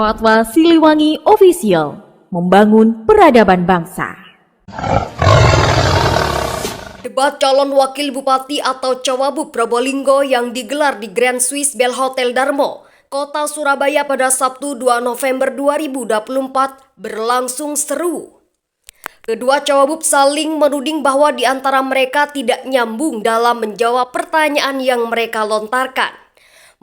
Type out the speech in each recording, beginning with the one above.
Fatwa Siliwangi Official, membangun peradaban bangsa. Debat calon wakil bupati atau Cawabup Probolinggo yang digelar di Grand Swiss Bell Hotel Darmo, Kota Surabaya pada Sabtu 2 November 2024 berlangsung seru. Kedua Cawabup saling menuding bahwa di antara mereka tidak nyambung dalam menjawab pertanyaan yang mereka lontarkan.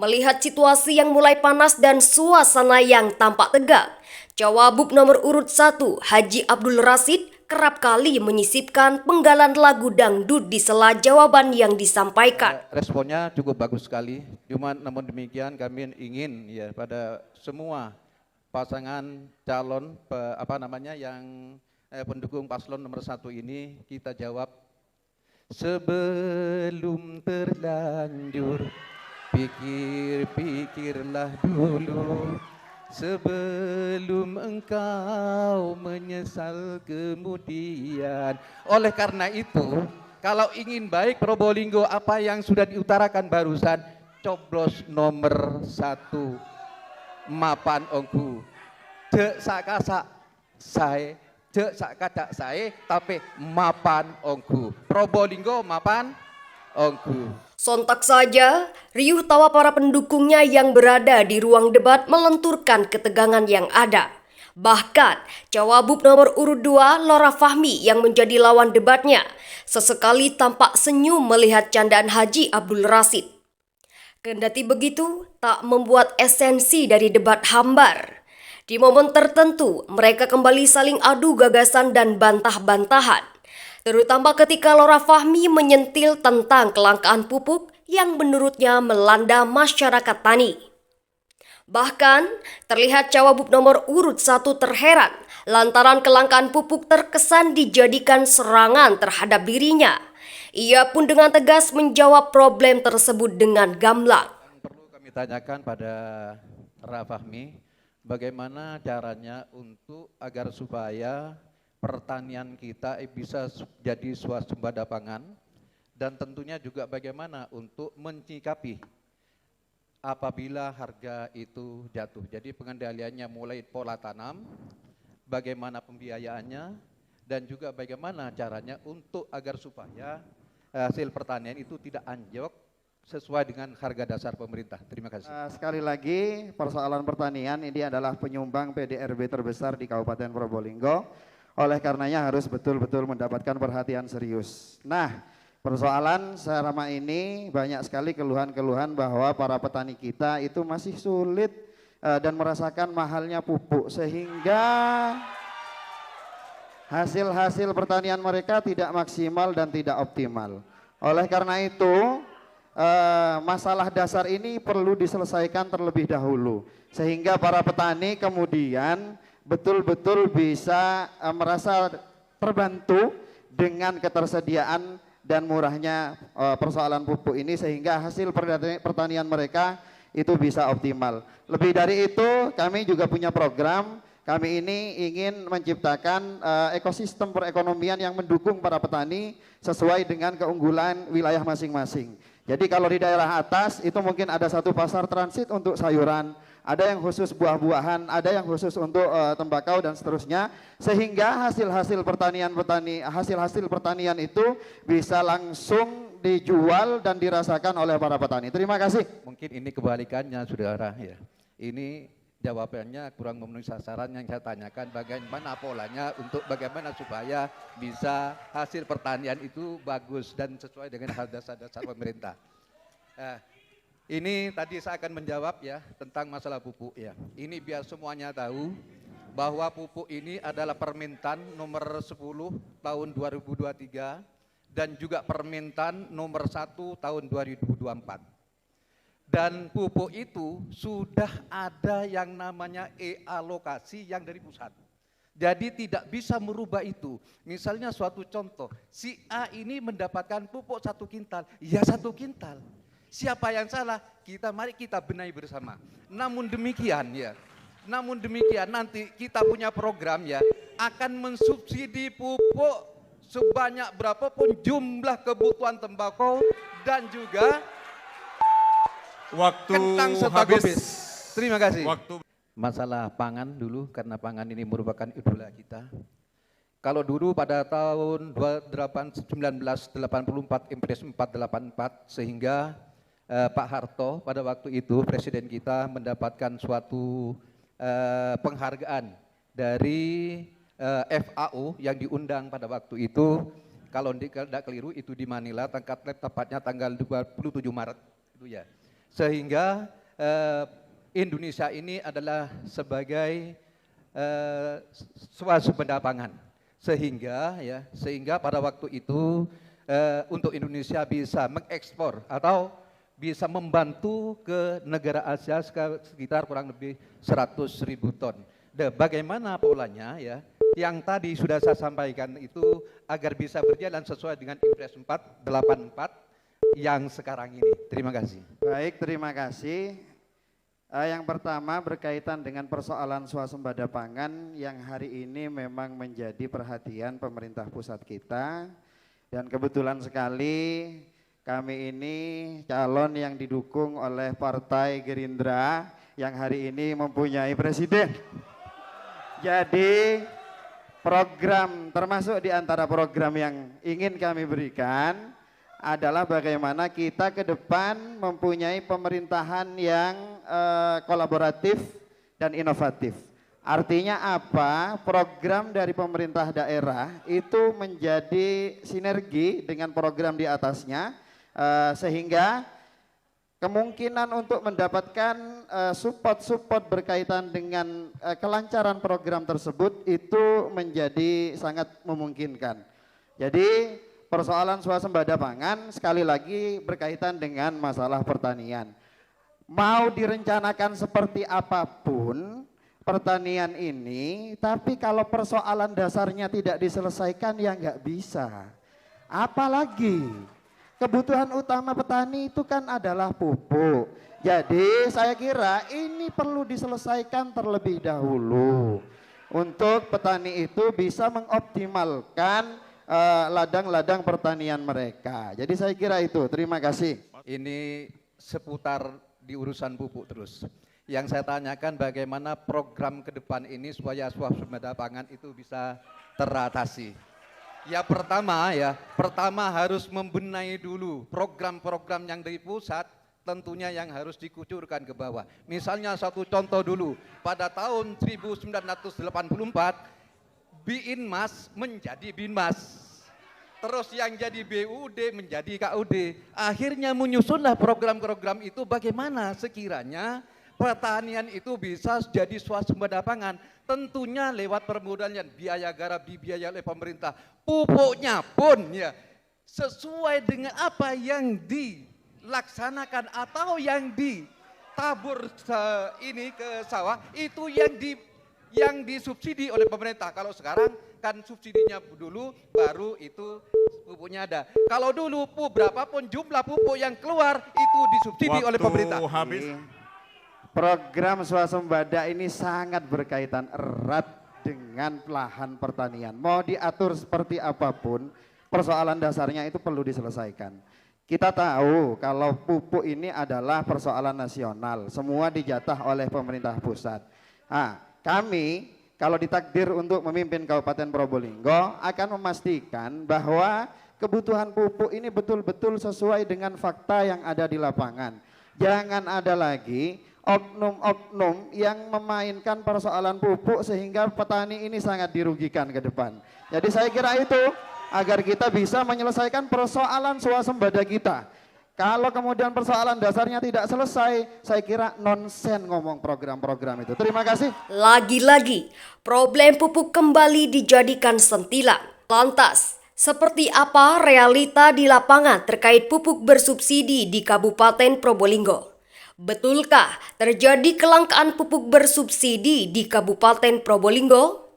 Melihat situasi yang mulai panas dan suasana yang tampak tegang, Cawabup nomor urut 1 Haji Abdul Rasid kerap kali menyisipkan penggalan lagu dangdut di sela jawaban yang disampaikan. Responnya cukup bagus sekali. Namun demikian kami ingin ya pada semua pasangan calon yang pendukung paslon nomor 1 ini kita jawab, sebelum terlanjur pikir-pikirlah dulu, sebelum engkau menyesal kemudian. Oleh karena itu, kalau ingin baik Probolinggo, apa yang sudah diutarakan barusan, coblos nomor 1 mapan ongku. Cek sakasa saya, cek sakada saya, tapi mapan ongku. Probolinggo mapan ongku. Sontak saja, riuh tawa para pendukungnya yang berada di ruang debat melenturkan ketegangan yang ada. Bahkan, Cawabup nomor urut 2 Lora Fahmi yang menjadi lawan debatnya sesekali tampak senyum melihat candaan Haji Abdul Rasid. Kendati begitu, tak membuat esensi dari debat hambar. Di momen tertentu, mereka kembali saling adu gagasan dan bantah-bantahan. Terutama ketika Lora Fahmi menyentil tentang kelangkaan pupuk yang menurutnya melanda masyarakat tani. Bahkan, terlihat Cawabup nomor urut 1 terheran lantaran kelangkaan pupuk terkesan dijadikan serangan terhadap dirinya. Ia pun dengan tegas menjawab problem tersebut dengan gamblang. Perlu kami tanyakan pada Fahmi, bagaimana caranya untuk agar supaya pertanian kita bisa jadi swasembada pangan, dan tentunya juga bagaimana untuk menyikapi apabila harga itu jatuh. Jadi pengendaliannya mulai pola tanam, bagaimana pembiayaannya, dan juga bagaimana caranya untuk agar supaya hasil pertanian itu tidak anjlok sesuai dengan harga dasar pemerintah. Terima kasih. Sekali lagi, persoalan pertanian ini adalah penyumbang PDRB terbesar di Kabupaten Probolinggo. Oleh karenanya harus betul-betul mendapatkan perhatian serius. Nah, persoalan selama ini banyak sekali keluhan-keluhan bahwa para petani kita itu masih sulit dan merasakan mahalnya pupuk, sehingga hasil-hasil pertanian mereka tidak maksimal dan tidak optimal. Oleh karena itu, masalah dasar ini perlu diselesaikan terlebih dahulu, sehingga para petani kemudian betul-betul bisa merasa terbantu dengan ketersediaan dan murahnya persoalan pupuk ini, sehingga hasil pertanian mereka itu bisa optimal. Lebih dari itu, kami juga punya program. Kami ini ingin menciptakan ekosistem perekonomian yang mendukung para petani sesuai dengan keunggulan wilayah masing-masing. Jadi kalau di daerah atas itu mungkin ada satu pasar transit untuk sayuran, ada yang khusus buah-buahan, ada yang khusus untuk tembakau dan seterusnya, sehingga hasil-hasil pertanian itu bisa langsung dijual dan dirasakan oleh para petani. Terima kasih. Mungkin ini kebalikannya, saudara ya. Ini jawabannya kurang memenuhi sasaran yang saya tanyakan, bagaimana polanya untuk bagaimana supaya bisa hasil pertanian itu bagus dan sesuai dengan dasar-dasar pemerintah. Ini tadi saya akan menjawab ya tentang masalah pupuk ya. Ini biar semuanya tahu bahwa pupuk ini adalah permintaan nomor 10 tahun 2023 dan juga permintaan nomor 1 tahun 2024. Dan pupuk itu sudah ada yang namanya e-alokasi yang dari pusat. Jadi tidak bisa merubah itu. Misalnya suatu contoh, si A ini mendapatkan pupuk 1 kintal, ya 1 kintal. Siapa yang salah? Mari kita benahi bersama. Namun demikian nanti kita punya program ya, akan mensubsidi pupuk sebanyak berapapun jumlah kebutuhan tembakau dan juga Waktu kentang serta habis. gobis. Terima kasih. Waktu masalah pangan dulu, karena pangan ini merupakan idola kita. Kalau dulu pada tahun 1984, Impres 484, sehingga Pak Harto pada waktu itu Presiden kita mendapatkan suatu penghargaan dari FAO yang diundang pada waktu itu. Kalau tidak keliru itu di Manila, tepatnya tanggal 27 Maret itu ya. Sehingga Indonesia ini adalah sebagai swasembada pangan. Sehingga pada waktu itu untuk Indonesia bisa mengekspor atau bisa membantu ke negara Asia sekitar kurang lebih 100.000 ton. Bagaimana polanya ya? Yang tadi sudah saya sampaikan itu agar bisa berjalan sesuai dengan Impres 484 yang sekarang ini. Terima kasih. Baik, terima kasih. Yang pertama berkaitan dengan persoalan swasembada pangan yang hari ini memang menjadi perhatian pemerintah pusat kita, dan kebetulan sekali kami ini calon yang didukung oleh Partai Gerindra yang hari ini mempunyai presiden. Jadi program termasuk di antara program yang ingin kami berikan adalah bagaimana kita ke depan mempunyai pemerintahan yang kolaboratif dan inovatif. Artinya apa? Program dari pemerintah daerah itu menjadi sinergi dengan program di atasnya, sehingga kemungkinan untuk mendapatkan support berkaitan dengan kelancaran program tersebut itu menjadi sangat memungkinkan. Jadi persoalan swasembada pangan sekali lagi berkaitan dengan masalah pertanian. Mau direncanakan seperti apapun pertanian ini, tapi kalau persoalan dasarnya tidak diselesaikan ya nggak bisa. Apalagi kebutuhan utama petani itu kan adalah pupuk. Jadi saya kira ini perlu diselesaikan terlebih dahulu untuk petani itu bisa mengoptimalkan ladang-ladang pertanian mereka. Jadi saya kira itu. Terima kasih. Ini seputar di urusan pupuk terus. Yang saya tanyakan bagaimana program ke depan ini supaya swasembada pangan itu bisa teratasi. Pertama harus membenahi dulu program-program yang dari pusat, tentunya yang harus dikucurkan ke bawah. Misalnya satu contoh dulu, pada tahun 1984 Binmas menjadi Binmas. Terus yang jadi BUD menjadi KUD. Akhirnya menyusunlah program-program itu bagaimana sekiranya pertanian itu bisa jadi swasembada pangan. Tentunya lewat permodalan, biaya garap dibiayai oleh pemerintah. Pupuknya pun ya sesuai dengan apa yang dilaksanakan atau yang ditabur ini ke sawah itu yang disubsidi oleh pemerintah. Kalau sekarang kan subsidinya dulu baru itu pupuknya ada. Kalau dulu berapapun jumlah pupuk yang keluar itu disubsidi oleh pemerintah. Habis. Program swasembada ini sangat berkaitan erat dengan lahan pertanian. Mau diatur seperti apapun, persoalan dasarnya itu perlu diselesaikan. Kita tahu kalau pupuk ini adalah persoalan nasional, semua dijatah oleh pemerintah pusat. Kami kalau ditakdir untuk memimpin Kabupaten Probolinggo akan memastikan bahwa kebutuhan pupuk ini betul-betul sesuai dengan fakta yang ada di lapangan. Jangan ada lagi oknum-oknum yang memainkan persoalan pupuk sehingga petani ini sangat dirugikan ke depan. Jadi saya kira itu agar kita bisa menyelesaikan persoalan swasembada kita. Kalau kemudian persoalan dasarnya tidak selesai, saya kira nonsen ngomong program-program itu. Terima kasih. Lagi-lagi, problem pupuk kembali dijadikan sentilan. Lantas, seperti apa realita di lapangan terkait pupuk bersubsidi di Kabupaten Probolinggo? Betulkah terjadi kelangkaan pupuk bersubsidi di Kabupaten Probolinggo?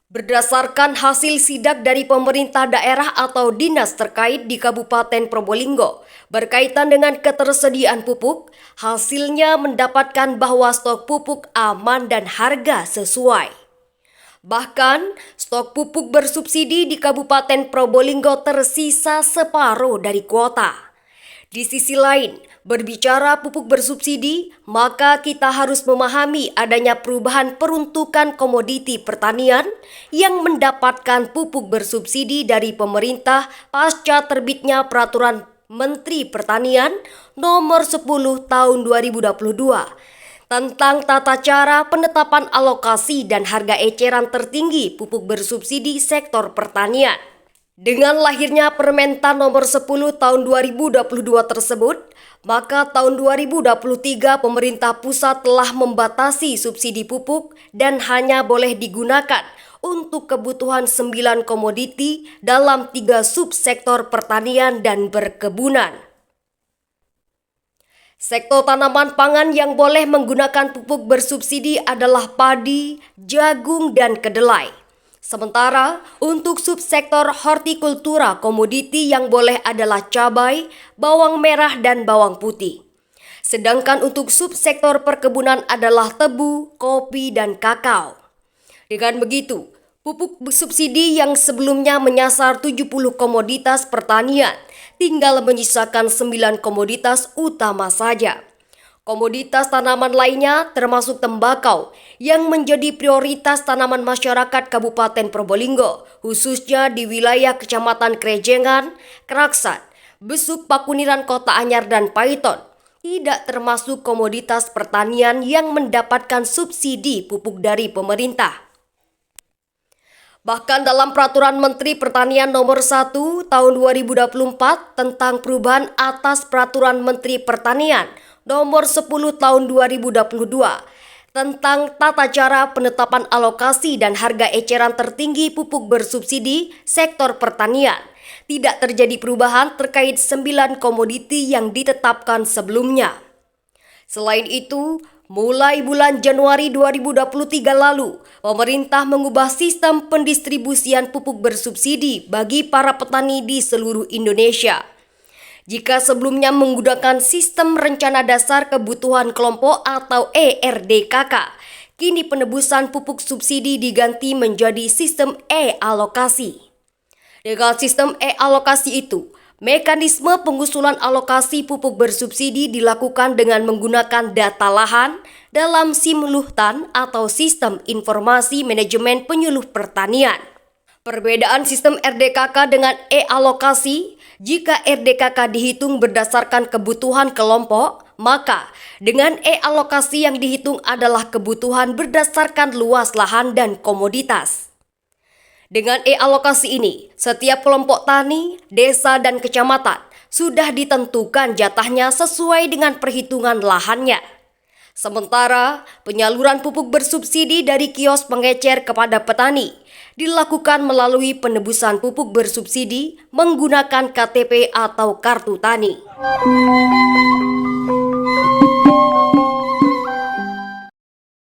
Berdasarkan hasil sidak dari pemerintah daerah atau dinas terkait di Kabupaten Probolinggo berkaitan dengan ketersediaan pupuk, hasilnya mendapatkan bahwa stok pupuk aman dan harga sesuai. Bahkan, stok pupuk bersubsidi di Kabupaten Probolinggo tersisa separuh dari kuota. Di sisi lain, berbicara pupuk bersubsidi, maka kita harus memahami adanya perubahan peruntukan komoditi pertanian yang mendapatkan pupuk bersubsidi dari pemerintah pasca terbitnya Peraturan Menteri Pertanian Nomor 10 Tahun 2022 tentang tata cara penetapan alokasi dan harga eceran tertinggi pupuk bersubsidi sektor pertanian. Dengan lahirnya Permentan Nomor 10 Tahun 2022 tersebut, maka tahun 2023 pemerintah pusat telah membatasi subsidi pupuk dan hanya boleh digunakan untuk kebutuhan 9 komoditi dalam 3 subsektor pertanian dan perkebunan. Sektor tanaman pangan yang boleh menggunakan pupuk bersubsidi adalah padi, jagung, dan kedelai. Sementara untuk subsektor hortikultura komoditi yang boleh adalah cabai, bawang merah, dan bawang putih. Sedangkan untuk subsektor perkebunan adalah tebu, kopi, dan kakao. Dengan begitu, pupuk subsidi yang sebelumnya menyasar 70 komoditas pertanian tinggal menyisakan 9 komoditas utama saja. Komoditas tanaman lainnya termasuk tembakau yang menjadi prioritas tanaman masyarakat Kabupaten Probolinggo, khususnya di wilayah Kecamatan Krejengan, Keraksat, Besuk, Pakuniran, Kota Anyar, dan Paiton, tidak termasuk komoditas pertanian yang mendapatkan subsidi pupuk dari pemerintah. Bahkan dalam Peraturan Menteri Pertanian Nomor 1 Tahun 2024 tentang perubahan atas Peraturan Menteri Pertanian Nomor 10 Tahun 2022 tentang tata cara penetapan alokasi dan harga eceran tertinggi pupuk bersubsidi sektor pertanian, tidak terjadi perubahan terkait 9 komoditi yang ditetapkan sebelumnya. Selain itu, mulai bulan Januari 2023 lalu, pemerintah mengubah sistem pendistribusian pupuk bersubsidi bagi para petani di seluruh Indonesia. Jika sebelumnya menggunakan sistem rencana dasar kebutuhan kelompok atau ERDKK, kini penebusan pupuk subsidi diganti menjadi sistem e-alokasi. Dengan sistem e-alokasi itu, mekanisme pengusulan alokasi pupuk bersubsidi dilakukan dengan menggunakan data lahan dalam Simluhtan atau Sistem Informasi Manajemen Penyuluh Pertanian. Perbedaan sistem RDKK dengan e-alokasi, jika RDKK dihitung berdasarkan kebutuhan kelompok, maka dengan e-alokasi yang dihitung adalah kebutuhan berdasarkan luas lahan dan komoditas. Dengan e-alokasi ini, setiap kelompok tani, desa, dan kecamatan sudah ditentukan jatahnya sesuai dengan perhitungan lahannya. Sementara penyaluran pupuk bersubsidi dari kios pengecer kepada petani dilakukan melalui penebusan pupuk bersubsidi menggunakan KTP atau kartu tani.